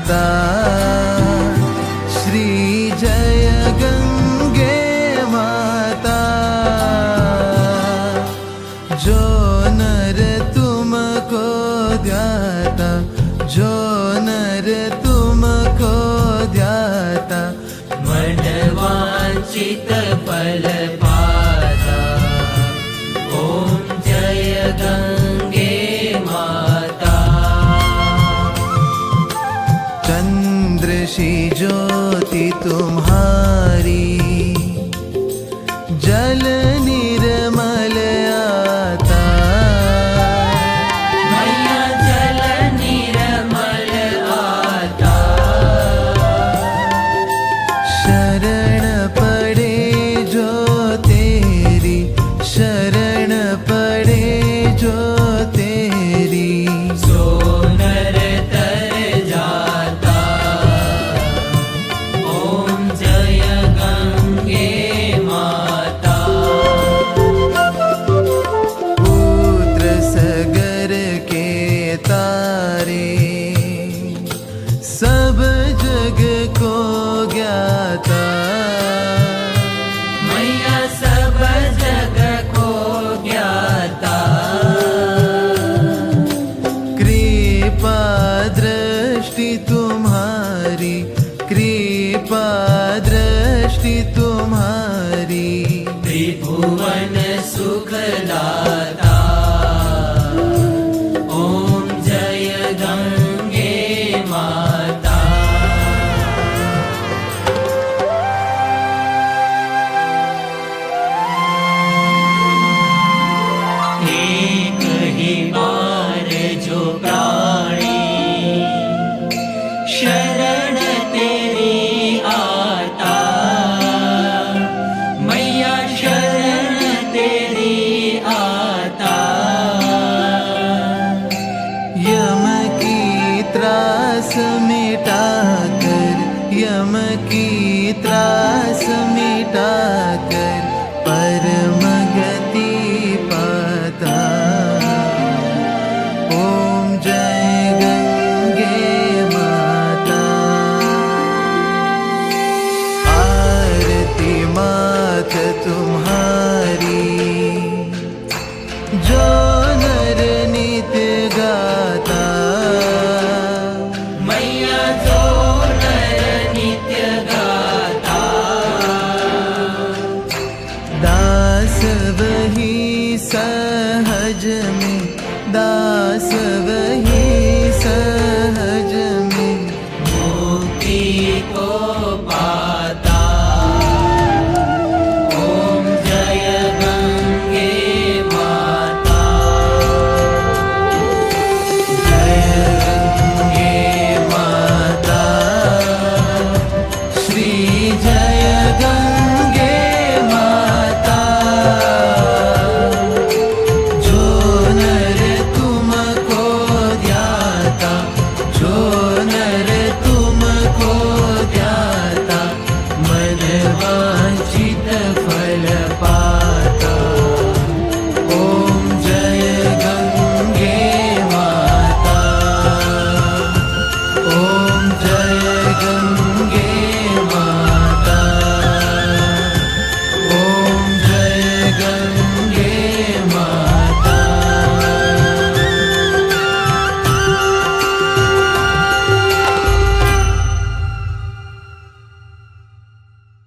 माता श्री जय गंगे माता। जो नर तुमको ध्याता, जो नर तुमको ध्याता, मन वांछित फल पाता। ओम जय गंगे माता। चंद्र सी ज्योति तुम्हारी, जल निर्मल आता। मैया जल निर्मल आता। शरण पड़े जो तेरी, शरण पड़े जो तेरी, सो नर तर जाता। ओम जय गंगे माता। पुत्र सगर के तारे, सब जग को ज्ञाता। मैया सब जग को ज्ञाता। कृपा दृष्टि तुम्हारी, कृपा दृष्टि तुम्हारी, त्रिभुवन सुखदाता। ओम जय गंगे माता। एक ही बार जो प्राणी शरण तेरी आता। मैया शरण तेरी आता। यम की त्रास मिटा कर, यम की त्रास मिटा कर,